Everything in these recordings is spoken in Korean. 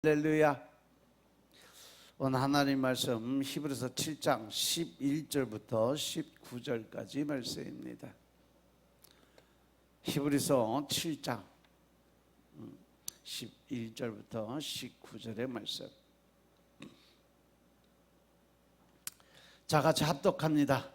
할렐루야. 오늘 하나님 말씀 히브리서 7장 11절부터 19절까지 말씀입니다. 히브리서 7장 11절부터 19절의 말씀. 자, 같이 합독합니다.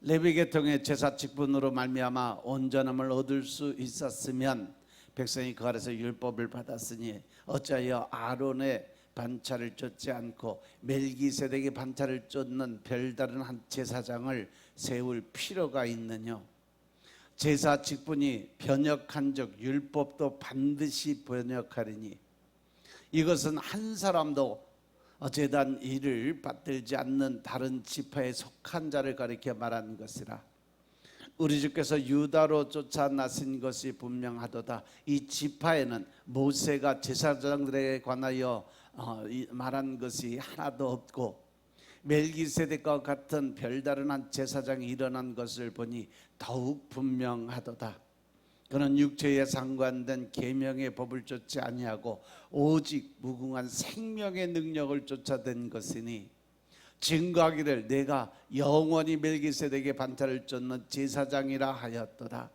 레위 계통의 제사 직분으로 말미암아 온전함을 얻을 수 있었으면 백성이 그 아래서 율법을 받았으니 어찌하여 아론의 반차를 쫓지 않고 멜기세덱의 반차를 쫓는 별다른 한 제사장을 세울 필요가 있느냐. 제사 직분이 변역한즉 율법도 반드시 변역하리니 이것은 한 사람도 제단 일을 받들지 않는 다른 지파에 속한 자를 가리켜 말하는 것이라. 우리 주께서 유다로 쫓아나신 것이 분명하도다. 이 지파에는 모세가 제사장들에 관하여 말한 것이 하나도 없고 멜기세덱과 같은 별다른 한 제사장이 일어난 것을 보니 더욱 분명하도다. 그는 육체에 상관된 계명의 법을 쫓지 아니하고 오직 무궁한 생명의 능력을 쫓아낸 것이니 증거하기를 내가 영원히 멜기세덱의 반차를 쫓는 제사장이라 하였도다.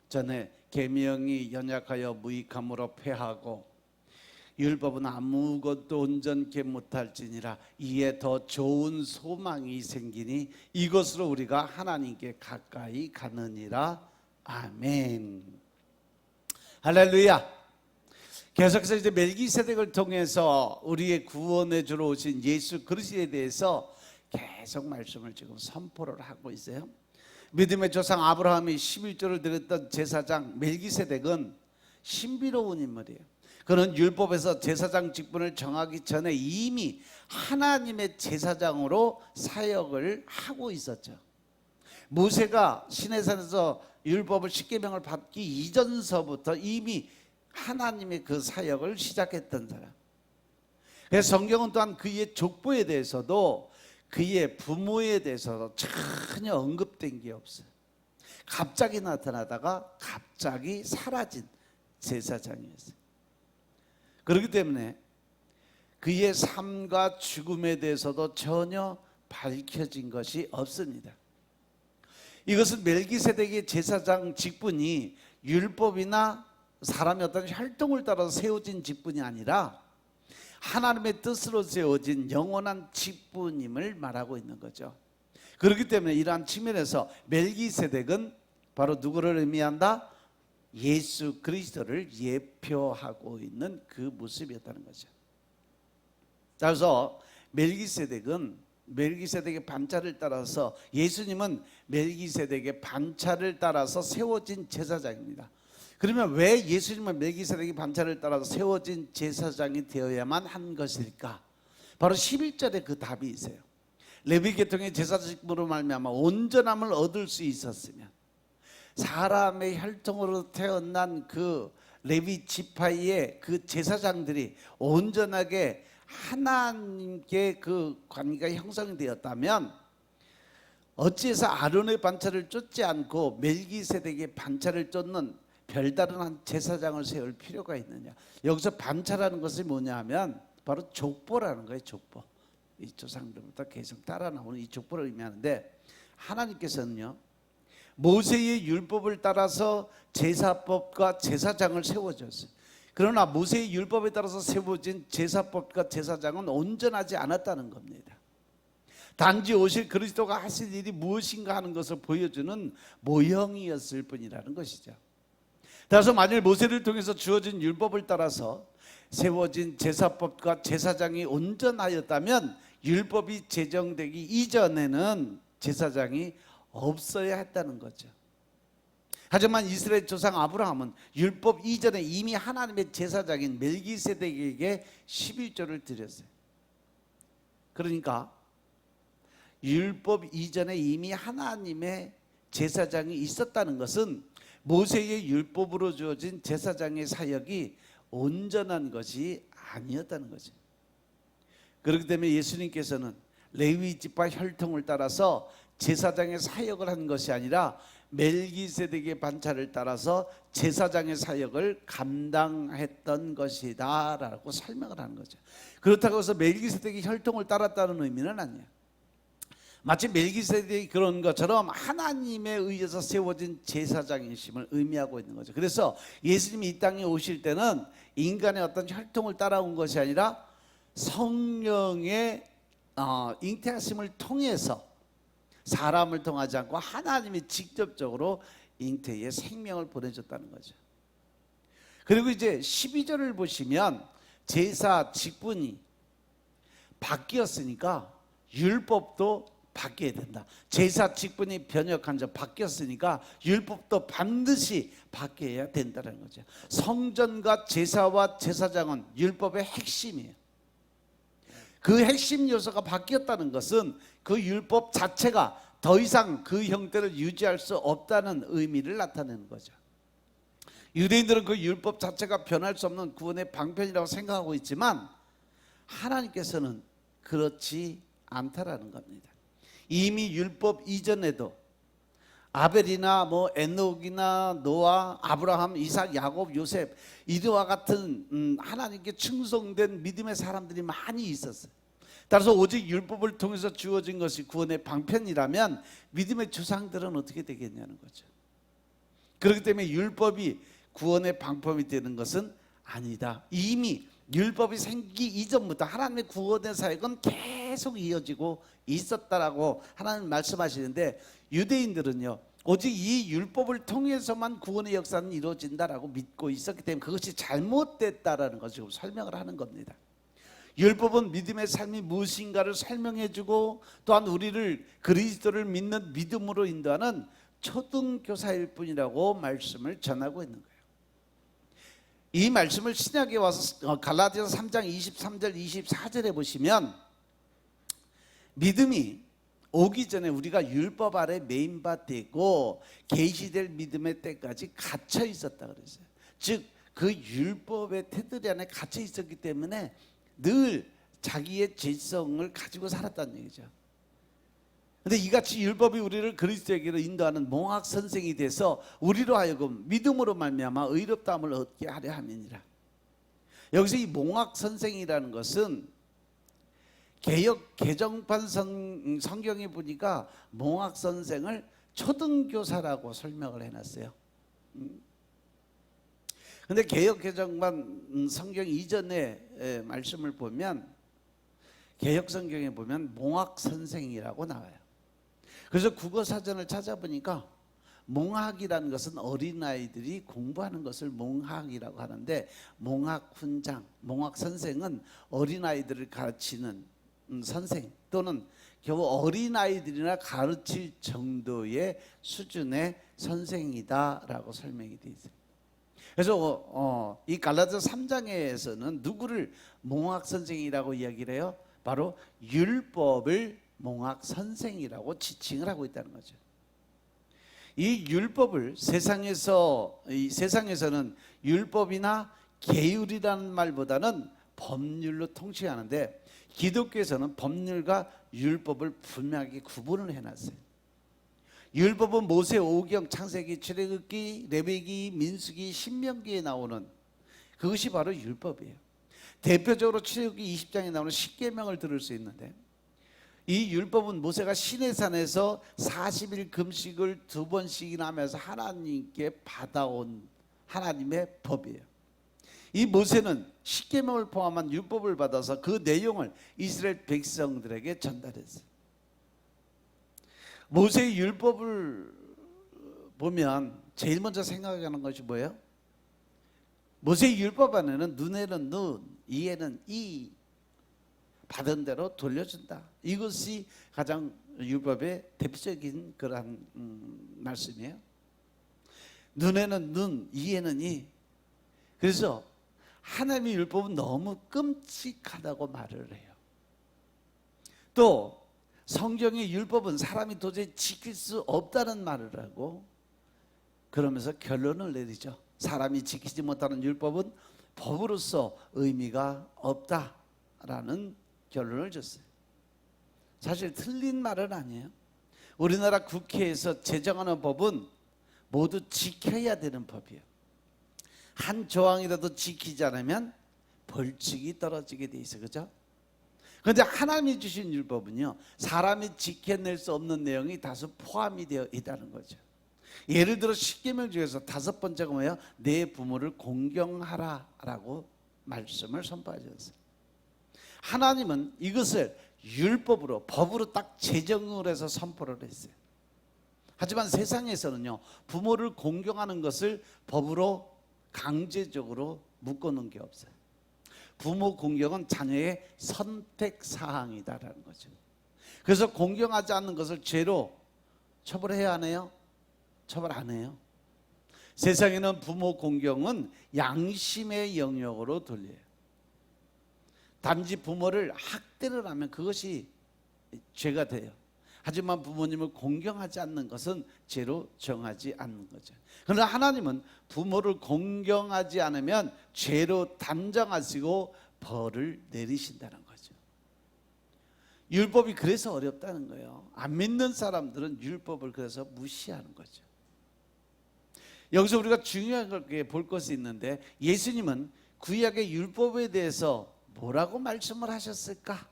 전에 계명이 연약하여 무익함으로 패하고 율법은 아무것도 온전케 못할지니라. 이에 더 좋은 소망이 생기니 이것으로 우리가 하나님께 가까이 가느니라. 아멘. 할렐루야. 계속해서 이제 멜기세덱을 통해서 우리의 구원에 주러 오신 예수 그리스도에 대해서 계속 말씀을 지금 선포를 하고 있어요. 믿음의 조상 아브라함이 11조를 드렸던 제사장 멜기세덱은 신비로운 인물이에요. 그는 율법에서 제사장 직분을 정하기 전에 이미 하나님의 제사장으로 사역을 하고 있었죠. 모세가 시내산에서 율법을 십계명을 받기 이전서부터 이미 하나님의 그 사역을 시작했던 사람. 그래서 성경은 또한 그의 족보에 대해서도 그의 부모에 대해서도 전혀 언급된 게 없어요. 갑자기 나타나다가 갑자기 사라진 제사장이었어요. 그렇기 때문에 그의 삶과 죽음에 대해서도 전혀 밝혀진 것이 없습니다. 이것은 멜기세덱의 제사장 직분이 율법이나 사람의 어떤 혈통을 따라서 세워진 직분이 아니라 하나님의 뜻으로 세워진 영원한 직분임을 말하고 있는 거죠. 그렇기 때문에 이러한 측면에서 멜기세덱은 바로 누구를 의미한다? 예수 그리스도를 예표하고 있는 그 모습이었다는 거죠. 그래서 멜기세덱의 반차를 따라서, 예수님은 멜기세덱의 반차를 따라서 세워진 제사장입니다. 그러면 왜 예수님은 멜기세덱의 반차를 따라서 세워진 제사장이 되어야만 한 것일까? 바로 11절에 그 답이 있어요. 레위 계통의 제사직분으로 말미암아 온전함을 얻을 수 있었으면, 사람의 혈통으로 태어난 그 레위 지파의 그 제사장들이 온전하게 하나님께 그 관계가 형성이 되었다면 어찌해서 아론의 반차를 쫓지 않고 멜기세덱의 반차를 쫓는 별다른 한 제사장을 세울 필요가 있느냐. 여기서 반차라는 것이 뭐냐 하면 바로 족보라는 거예요. 족보. 이 조상들부터 계속 따라 나오는 이 족보를 의미하는데, 하나님께서는요 모세의 율법을 따라서 제사법과 제사장을 세워줬어요. 그러나 모세의 율법에 따라서 세워진 제사법과 제사장은 온전하지 않았다는 겁니다. 단지 오실 그리스도가 하실 일이 무엇인가 하는 것을 보여주는 모형이었을 뿐이라는 것이죠. 따라서 만일 모세를 통해서 주어진 율법을 따라서 세워진 제사법과 제사장이 온전하였다면 율법이 제정되기 이전에는 제사장이 없어야 했다는 거죠. 하지만 이스라엘 조상 아브라함은 율법 이전에 이미 하나님의 제사장인 멜기세덱에게 11조를 드렸어요. 그러니까 율법 이전에 이미 하나님의 제사장이 있었다는 것은 모세의 율법으로 주어진 제사장의 사역이 온전한 것이 아니었다는 거죠. 그렇기 때문에 예수님께서는 레위 지파 혈통을 따라서 제사장의 사역을 한 것이 아니라 멜기세덱의 반차를 따라서 제사장의 사역을 감당했던 것이다 라고 설명을 하는 거죠. 그렇다고 해서 멜기세덱의 혈통을 따랐다는 의미는 아니에요. 마치 멜기세덱이 그런 것처럼 하나님에 의해서 세워진 제사장이심을 의미하고 있는 거죠. 그래서 예수님이 이 땅에 오실 때는 인간의 어떤 혈통을 따라온 것이 아니라 성령의 잉태하심을 통해서, 사람을 통하지 않고 하나님이 직접적으로 잉태의 생명을 보내줬다는 거죠. 그리고 이제 12절을 보시면 제사 직분이 바뀌었으니까 율법도 바뀌어야 된다. 제사 직분이 변혁한 점 바뀌었으니까 율법도 반드시 바뀌어야 된다는 거죠. 성전과 제사와 제사장은 율법의 핵심이에요. 그 핵심 요소가 바뀌었다는 것은 그 율법 자체가 더 이상 그 형태를 유지할 수 없다는 의미를 나타내는 거죠. 유대인들은 그 율법 자체가 변할 수 없는 구원의 방편이라고 생각하고 있지만 하나님께서는 그렇지 않다라는 겁니다. 이미 율법 이전에도 아벨이나 에녹이나 노아, 아브라함, 이삭, 야곱, 요셉 이와 같은 하나님께 충성된 믿음의 사람들이 많이 있었어요. 따라서 오직 율법을 통해서 주어진 것이 구원의 방편이라면 믿음의 조상들은 어떻게 되겠냐는 거죠. 그렇기 때문에 율법이 구원의 방편이 되는 것은 아니다. 이미 율법이 생기기 이전부터 하나님의 구원의 사역은 계속 이어지고 있었다라고 하나님 말씀하시는데, 유대인들은요 오직 이 율법을 통해서만 구원의 역사는 이루어진다라고 믿고 있었기 때문에 그것이 잘못됐다라는 것을 지금 설명을 하는 겁니다. 율법은 믿음의 삶이 무엇인가를 설명해주고 또한 우리를 그리스도를 믿는 믿음으로 인도하는 초등교사일 뿐이라고 말씀을 전하고 있는 거예요. 이 말씀을 신약에 와서 갈라디아서 3장 23절 24절에 보시면 믿음이 오기 전에 우리가 율법 아래 매인바 되고 계시될 믿음의 때까지 갇혀 있었다 그랬어요. 즉 그 율법의 테두리 안에 갇혀 있었기 때문에 늘 자기의 죄성을 가지고 살았다는 얘기죠. 그런데 이같이 율법이 우리를 그리스도에게로 인도하는 몽학 선생이 돼서 우리로 하여금 믿음으로 말미암아 의롭다함을 얻게 하려 함이니라. 여기서 이 몽학 선생이라는 것은 개역 개정판 성경에 보니까 몽학 선생을 초등교사라고 설명을 해놨어요. 근데 개역 개정판 성경 이전의 말씀을 보면 개역 성경에 보면 몽학 선생이라고 나와요. 그래서 국어 사전을 찾아보니까 몽학이라는 것은 어린아이들이 공부하는 것을 몽학이라고 하는데, 몽학 훈장, 몽학 선생은 어린아이들을 가르치는 선생 또는 겨우 어린아이들이나 가르칠 정도의 수준의 선생이다라고 설명이 되어 있어요. 그래서 이 갈라디아서 3장에서는 누구를 몽학 선생이라고 이야기를 해요? 바로 율법을 몽학 선생이라고 지칭을 하고 있다는 거죠. 이 율법을 세상에서는 율법이나 계율이라는 말보다는 법률로 통칭하는데, 기독교에서는 법률과 율법을 분명하게 구분을 해놨어요. 율법은 모세, 오경, 창세기, 출애굽기, 레위기, 민수기, 신명기에 나오는 그것이 바로 율법이에요. 대표적으로 출애굽기 20장에 나오는 십계명을 들을 수 있는데, 이 율법은 모세가 시내산에서 40일 금식을 2번씩이나 하면서 하나님께 받아온 하나님의 법이에요. 이 모세는 십계명을 포함한 율법을 받아서 그 내용을 이스라엘 백성들에게 전달했어요. 모세의 율법을 보면 제일 먼저 생각하는 것이 뭐예요? 모세의 율법 안에는 눈에는 눈, 이에는 이 받은 대로 돌려준다. 이것이 가장 율법의 대표적인 그러한 말씀이에요. 눈에는 눈, 이에는 이. 그래서 하나님의 율법은 너무 끔찍하다고 말을 해요. 또 성경의 율법은 사람이 도저히 지킬 수 없다는 말을 하고, 그러면서 결론을 내리죠. 사람이 지키지 못하는 율법은 법으로서 의미가 없다라는 결론을 줬어요. 사실 틀린 말은 아니에요. 우리나라 국회에서 제정하는 법은 모두 지켜야 되는 법이에요. 한 조항이라도 지키지 않으면 벌칙이 떨어지게 돼 있어요. 그죠? 그런데 하나님이 주신 율법은요, 사람이 지켜낼 수 없는 내용이 다소 포함이 되어 있다는 거죠. 예를 들어 십계명 중에서 다섯 번째가 뭐예요? 내 부모를 공경하라 라고 말씀을 선포하셨어요. 하나님은 이것을 율법으로, 법으로 딱 제정을 해서 선포를 했어요. 하지만 세상에서는요, 부모를 공경하는 것을 법으로 강제적으로 묶어놓은 게 없어요. 부모 공경은 자녀의 선택 사항이다라는 거죠. 그래서 공경하지 않는 것을 죄로 처벌해야 하네요? 처벌 안 해요. 세상에는 부모 공경은 양심의 영역으로 돌려요. 단지 부모를 학대를 하면 그것이 죄가 돼요. 하지만 부모님을 공경하지 않는 것은 죄로 정하지 않는 거죠. 그러나 하나님은 부모를 공경하지 않으면 죄로 단정하시고 벌을 내리신다는 거죠. 율법이 그래서 어렵다는 거예요. 안 믿는 사람들은 율법을 그래서 무시하는 거죠. 여기서 우리가 중요하게 볼 것이 있는데, 예수님은 구약의 율법에 대해서 뭐라고 말씀을 하셨을까?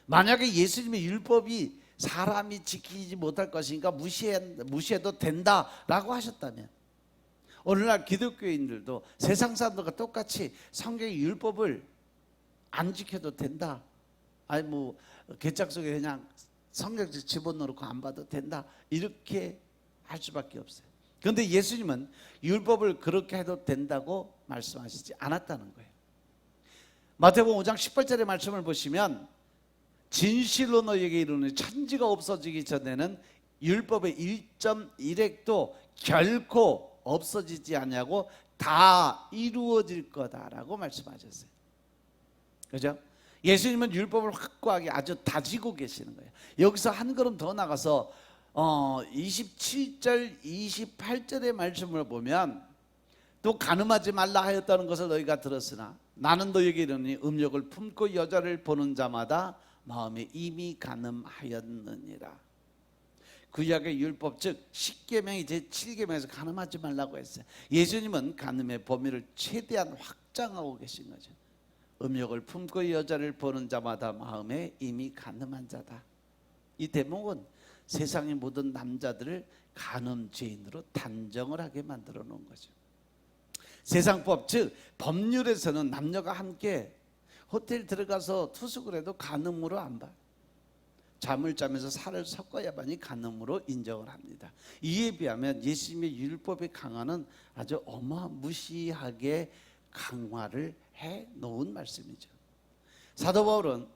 만약에 예수님의 율법이 사람이 지키지 못할 것이니까 무시해도 된다라고 하셨다면, 오늘날 기독교인들도 세상 사람들과 똑같이 성경의 율법을 안 지켜도 된다, 아니 뭐 개짝 속에 그냥 성경책 집어넣고 안 봐도 된다, 이렇게 할 수밖에 없어요. 그런데 예수님은 율법을 그렇게 해도 된다고 말씀하시지 않았다는 거예요. 마태복음 5장 18절의 말씀을 보시면, 진실로 너희에게 이르노니 천지가 없어지기 전에는 율법의 1.1획도 결코 없어지지 않냐고 다 이루어질 거다라고 말씀하셨어요. 그죠? 예수님은 율법을 확고하게 아주 다지고 계시는 거예요. 여기서 한 걸음 더 나가서 27절 28절의 말씀을 보면, 또 가늠하지 말라 하였다는 것을 너희가 들었으나 나는 너희에게 이르노니 음욕을 품고 여자를 보는 자마다 마음에 이미 가늠하였느니라. 구약의 율법, 즉 십계명이 제7계명에서 가늠하지 말라고 했어요. 예수님은 가늠의 범위를 최대한 확장하고 계신 거죠. 음욕을 품고 여자를 보는 자마다 마음에 이미 가늠한 자다. 이 대목은 세상의 모든 남자들을 간음죄인으로 단정을 하게 만들어 놓은 거죠. 세상법, 즉 법률에서는 남녀가 함께 호텔 들어가서 투숙을 해도 간음으로 안 봐요. 잠을 자면서 살을 섞어야만이 간음으로 인정을 합니다. 이에 비하면 예수님의 율법의 강화는 아주 어마무시하게 강화를 해 놓은 말씀이죠. 사도 바울은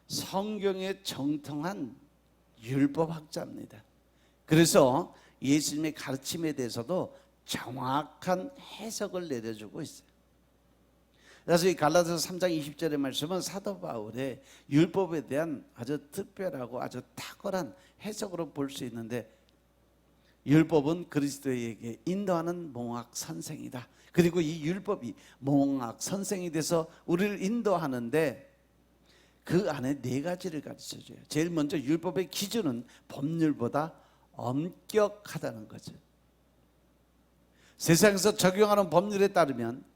성경에 정통한 율법학자입니다. 그래서 예수님의 가르침에 대해서도 정확한 해석을 내려주고 있어요. 그래서 이 갈라디아서 3장 20절의 말씀은 사도 바울의 율법에 대한 아주 특별하고 아주 탁월한 해석으로 볼 수 있는데, 율법은 그리스도에게 인도하는 몽학 선생이다. 그리고 이 율법이 몽학 선생이 돼서 우리를 인도하는데, 그 안에 네 가지를 가르쳐줘요. 제일 먼저 율법의 기준은 법률보다 엄격하다는 거죠. 세상에서 적용하는 법률에 따르면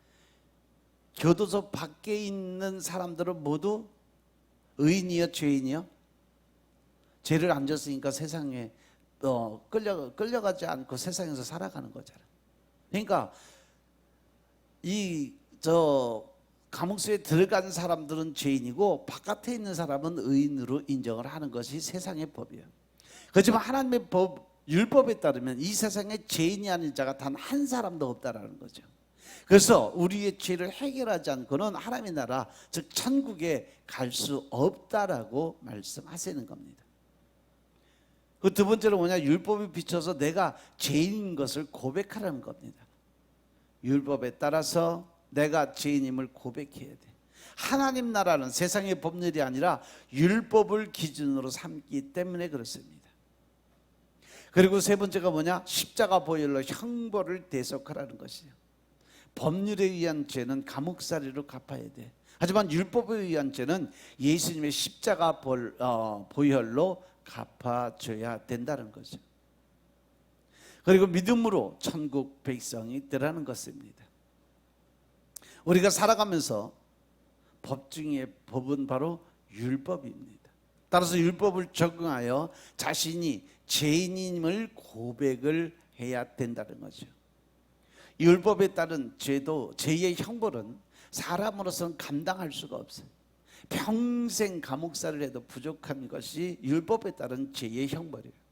교도소 밖에 있는 사람들은 모두 의인이요 죄인이요? 죄를 안 졌으니까 세상에 끌려가지 않고 세상에서 살아가는 거잖아. 그러니까 감옥소에 들어간 사람들은 죄인이고 바깥에 있는 사람은 의인으로 인정을 하는 것이 세상의 법이에요. 그렇지만 하나님의 율법에 따르면 이 세상에 죄인이 아닌 자가 단 한 사람도 없다라는 거죠. 그래서 우리의 죄를 해결하지 않고는 하나님의 나라, 즉 천국에 갈 수 없다라고 말씀하시는 겁니다. 그 두 번째로 뭐냐? 율법에 비춰서 내가 죄인인 것을 고백하라는 겁니다. 율법에 따라서 내가 죄인임을 고백해야 돼. 하나님 나라는 세상의 법률이 아니라 율법을 기준으로 삼기 때문에 그렇습니다. 그리고 세 번째가 뭐냐? 십자가 보혈로 형벌을 대속하라는 것이에요. 법률에 의한 죄는 감옥살이로 갚아야 돼. 하지만 율법에 의한 죄는 예수님의 십자가 보혈로 갚아줘야 된다는 거죠. 그리고 믿음으로 천국 백성이 되라는 것입니다. 우리가 살아가면서 법 중에 법은 바로 율법입니다. 따라서 율법을 적용하여 자신이 죄인임을 고백을 해야 된다는 거죠. 율법에 따른 죄도, 죄의 형벌은 사람으로서는 감당할 수가 없어요. 평생 감옥살이를 해도 부족한 것이 율법에 따른 죄의 형벌이에요.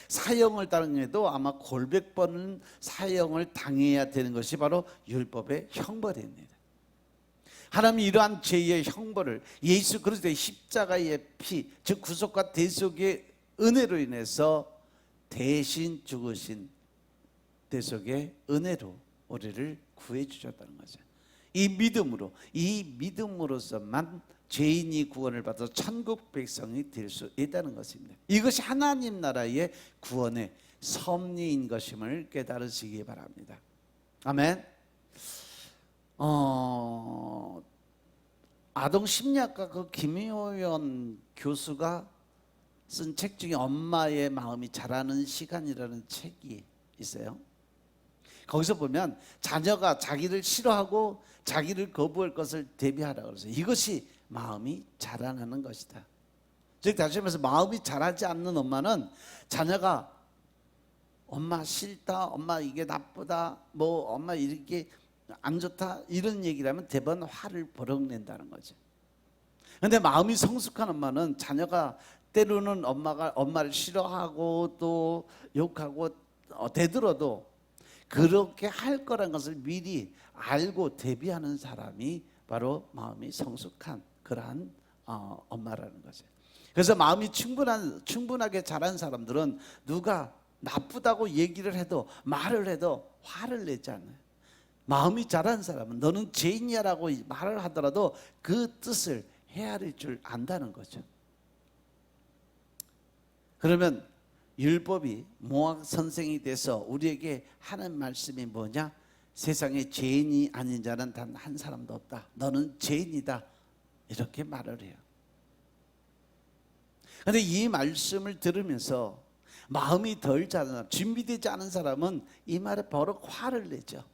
사형을 당해도 아마 골백 번은 사형을 당해야 되는 것이 바로 율법의 형벌입니다. 하나님이 이러한 죄의 형벌을 예수 그리스도의 십자가의 피, 즉 구속과 대속의 은혜로 인해서 대신 죽으신 대속의 은혜로 우리를 구해 주셨다는 거죠. 이 믿음으로서만 죄인이 구원을 받아 천국 백성이 될 수 있다는 것입니다. 이것이 하나님 나라의 구원의 섭리인 것임을 깨달으시기 바랍니다. 아멘. 아동 심리학과 그 김효연 교수가 쓴 책 중에 엄마의 마음이 자라는 시간이라는 책이 있어요. 거기서 보면 자녀가 자기를 싫어하고 자기를 거부할 것을 대비하라고 그래서 이것이 마음이 자라나는 것이다. 즉 다시 말해서 마음이 자라지 않는 엄마는 자녀가 엄마 싫다, 엄마 이게 나쁘다, 뭐 엄마 이렇게 안 좋다 이런 얘기를 하면 대번 화를 버럭 낸다는 거죠. 그런데 마음이 성숙한 엄마는 자녀가 때로는 엄마를 싫어하고 또 욕하고 대들어도 그렇게 할 거란 것을 미리 알고 대비하는 사람이 바로 마음이 성숙한 그러한 엄마라는 거죠. 그래서 마음이 충분하게 자란 사람들은 누가 나쁘다고 얘기를 해도 말을 해도 화를 내지 않아요. 마음이 자란 사람은 너는 죄인이야라고 말을 하더라도 그 뜻을 헤아릴 줄 안다는 거죠. 그러면 율법이 모학 선생이 돼서 우리에게 하는 말씀이 뭐냐? 세상에 죄인이 아닌 자는 단 한 사람도 없다. 너는 죄인이다. 이렇게 말을 해요. 그런데 이 말씀을 들으면서 마음이 덜 자란, 준비되지 않은 사람은 이 말에 버럭 화를 내죠.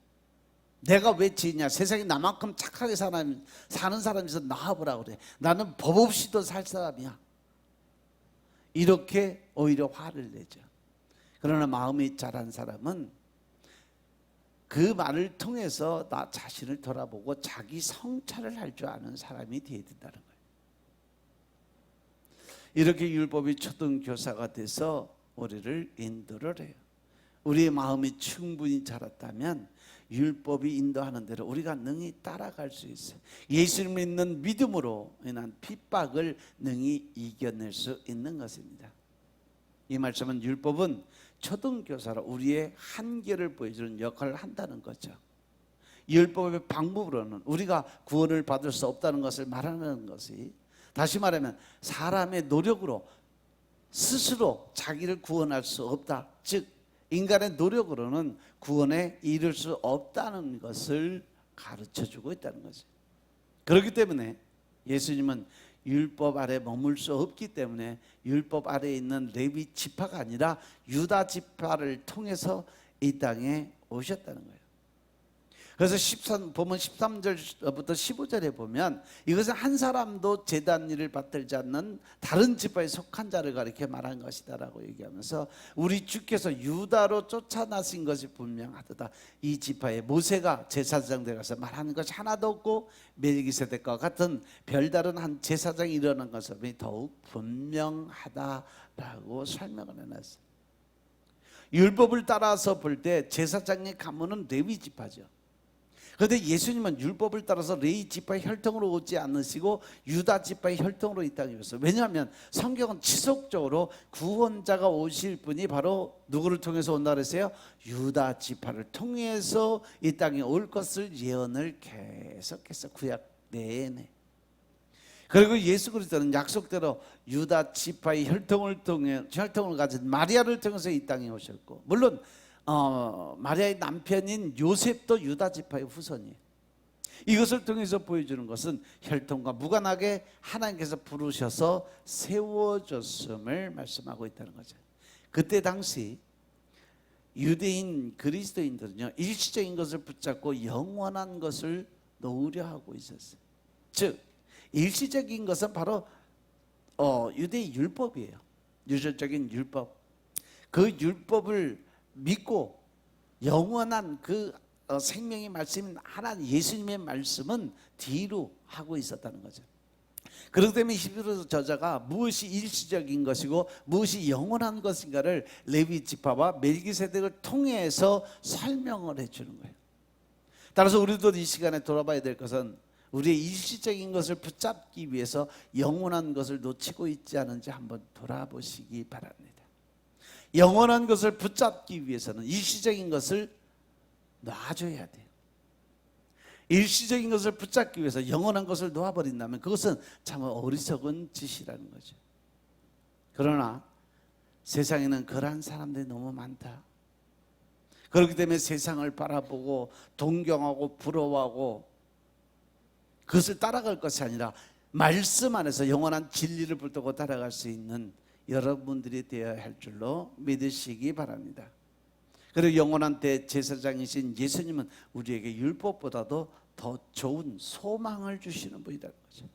내가 왜 죄냐? 세상에 나만큼 착하게 사는 사람에서 나와보라고 그래. 나는 법 없이도 살 사람이야. 이렇게 오히려 화를 내죠. 그러나 마음이 자란 사람은 그 말을 통해서 나 자신을 돌아보고 자기 성찰을 할 줄 아는 사람이 되어야 된다는 거예요. 이렇게 율법이 초등교사가 돼서 우리를 인도를 해요. 우리의 마음이 충분히 자랐다면 율법이 인도하는 대로 우리가 능히 따라갈 수 있어요. 예수를 믿는 믿음으로 인한 핍박을 능히 이겨낼 수 있는 것입니다. 이 말씀은 율법은 초등교사로 우리의 한계를 보여주는 역할을 한다는 거죠. 율법의 방법으로는 우리가 구원을 받을 수 없다는 것을 말하는 것이, 다시 말하면 사람의 노력으로 스스로 자기를 구원할 수 없다. 즉 인간의 노력으로는 구원에 이를 수 없다는 것을 가르쳐주고 있다는 거죠. 그렇기 때문에 예수님은 율법 아래 머물 수 없기 때문에 율법 아래에 있는 레위 지파가 아니라 유다 지파를 통해서 이 땅에 오셨다는 거예요. 그래서 보면 13절부터 15절에 보면 이것은 한 사람도 제단 일을 받들지 않는 다른 지파에 속한 자를 가리켜 말한 것이다라고 얘기하면서 우리 주께서 유다로 쫓아나신 것이 분명하도다. 이 지파에 모세가 제사장 되어서 말하는 것이 하나도 없고 멜기세덱과 같은 별다른 한 제사장이 일어난 것은 더욱 분명하다라고 설명을 해놨어요. 율법을 따라서 볼 때 제사장의 가문은 레위 지파죠. 그런데 예수님은 율법을 따라서 레위 지파의 혈통으로 오지 않으시고 유다 지파의 혈통으로 이 땅에 오셨어요. 왜냐하면 성경은 지속적으로 구원자가 오실 분이 바로 누구를 통해서 온다 그랬어요? 유다 지파를 통해서 이 땅에 올 것을 예언을 계속해서 구약 내내. 그리고 예수 그리스도는 약속대로 유다 지파의 혈통을 가진 마리아를 통해서 이 땅에 오셨고, 물론 마리아의 남편인 요셉도 유다 지파의 후손이에요. 이것을 통해서 보여주는 것은 혈통과 무관하게 하나님께서 부르셔서 세워졌음을 말씀하고 있다는 거죠. 그때 당시 유대인 그리스도인들은요, 일시적인 것을 붙잡고 영원한 것을 놓으려 하고 있었어요. 즉 일시적인 것은 바로 유대의 율법이에요. 유전적인 율법. 그 율법을 믿고 영원한 그 생명의 말씀인 하나님 예수님의 말씀은 뒤로 하고 있었다는 거죠. 그렇기 때문에 히브리 저자가 무엇이 일시적인 것이고 무엇이 영원한 것인가를 레위 지파와 멜기세덱을 통해서 설명을 해주는 거예요. 따라서 우리도 이 시간에 돌아봐야 될 것은 우리의 일시적인 것을 붙잡기 위해서 영원한 것을 놓치고 있지 않은지 한번 돌아보시기 바랍니다. 영원한 것을 붙잡기 위해서는 일시적인 것을 놔줘야 돼요. 일시적인 것을 붙잡기 위해서 영원한 것을 놓아버린다면 그것은 참 어리석은 짓이라는 거죠. 그러나 세상에는 그러한 사람들이 너무 많다. 그렇기 때문에 세상을 바라보고 동경하고 부러워하고 그것을 따라갈 것이 아니라 말씀 안에서 영원한 진리를 붙들고 따라갈 수 있는 여러분들이 되어야 할 줄로 믿으시기 바랍니다. 그리고 영원한 대제사장이신 예수님은 우리에게 율법보다도 더 좋은 소망을 주시는 분이라는 거죠.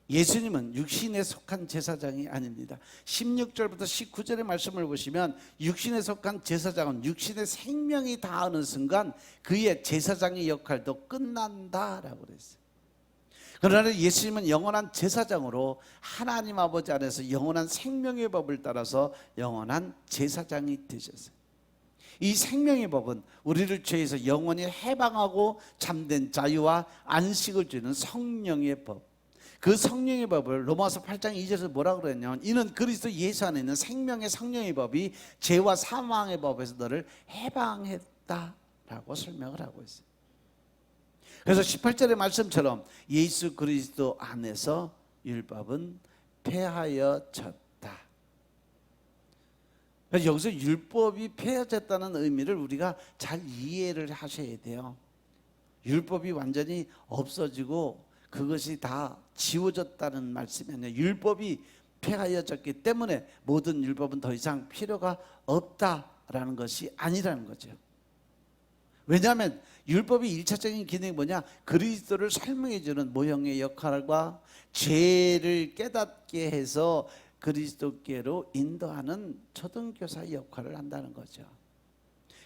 예수님은 육신에 속한 제사장이 아닙니다. 16절부터 19절의 말씀을 보시면 육신에 속한 제사장은 육신의 생명이 닿는 순간 그의 제사장의 역할도 끝난다라고 그랬어요. 그러나 예수님은 영원한 제사장으로 하나님 아버지 안에서 영원한 생명의 법을 따라서 영원한 제사장이 되셨어요. 이 생명의 법은 우리를 죄에서 영원히 해방하고 참된 자유와 안식을 주는 성령의 법. 그 성령의 법을 로마서 8장 2절에서 뭐라고 그랬냐면 이는 그리스도 예수 안에 있는 생명의 성령의 법이 죄와 사망의 법에서 너를 해방했다라고 설명을 하고 있어요. 그래서 18절의 말씀처럼 예수 그리스도 안에서 율법은 폐하여졌다. 그래서 여기서 율법이 폐하졌다는 의미를 우리가 잘 이해를 하셔야 돼요. 율법이 완전히 없어지고 그것이 다 지워졌다는 말씀이 아니라 율법이 폐하여졌기 때문에 모든 율법은 더 이상 필요가 없다라는 것이 아니라는 거죠. 왜냐하면 율법의 일차적인 기능이 뭐냐? 그리스도를 설명해 주는 모형의 역할과 죄를 깨닫게 해서 그리스도께로 인도하는 초등교사의 역할을 한다는 거죠.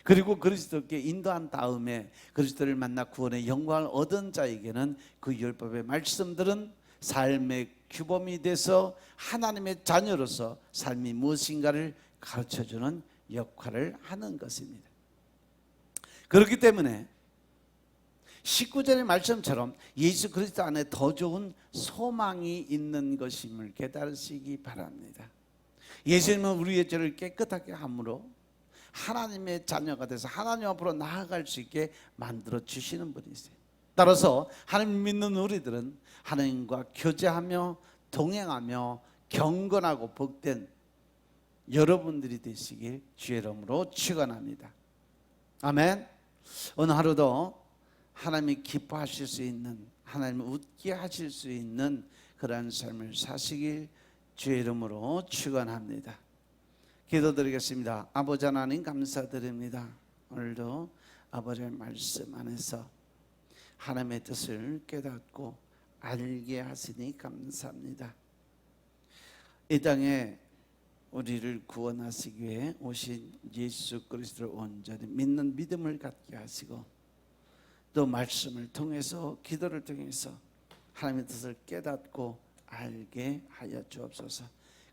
그리고 그리스도께 인도한 다음에 그리스도를 만나 구원의 영광을 얻은 자에게는 그 율법의 말씀들은 삶의 규범이 돼서 하나님의 자녀로서 삶이 무엇인가를 가르쳐주는 역할을 하는 것입니다. 그렇기 때문에 19절의 말씀처럼 예수 그리스도 안에 더 좋은 소망이 있는 것임을 깨달으시기 바랍니다. 예수님은 우리의 죄를 깨끗하게 함으로 하나님의 자녀가 돼서 하나님 앞으로 나아갈 수 있게 만들어 주시는 분이세요. 따라서 하나님 믿는 우리들은 하나님과 교제하며 동행하며 경건하고 복된 여러분들이 되시길 주의 이름으로 축원합니다. 아멘. 오늘 하루도 하나님이 기뻐하실 수 있는, 하나님을 웃게 하실 수 있는 그러한 삶을 사시길 주의 이름으로 축원합니다. 기도드리겠습니다. 아버지 하나님 감사드립니다. 오늘도 아버지의 말씀 안에서 하나님의 뜻을 깨닫고 알게 하시니 감사합니다. 이 땅에 우리를 구원하시기 위해 오신 예수 그리스도를 온전히 믿는 믿음을 갖게 하시고 또 말씀을 통해서 기도를 통해서 하나님의 뜻을 깨닫고 알게 하여 주옵소서.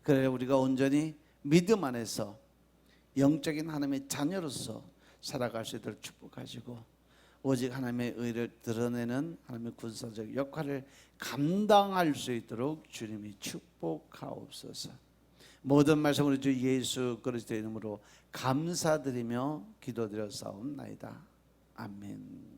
그래 우리가 온전히 믿음 안에서 영적인 하나님의 자녀로서 살아갈 수 있도록 축복하시고 오직 하나님의 의를 드러내는 하나님의 군사적 역할을 감당할 수 있도록 주님이 축복하옵소서. 모든 말씀 우리 주 예수 그리스도의 이름으로 감사드리며 기도드려 싸움나이다. 아멘.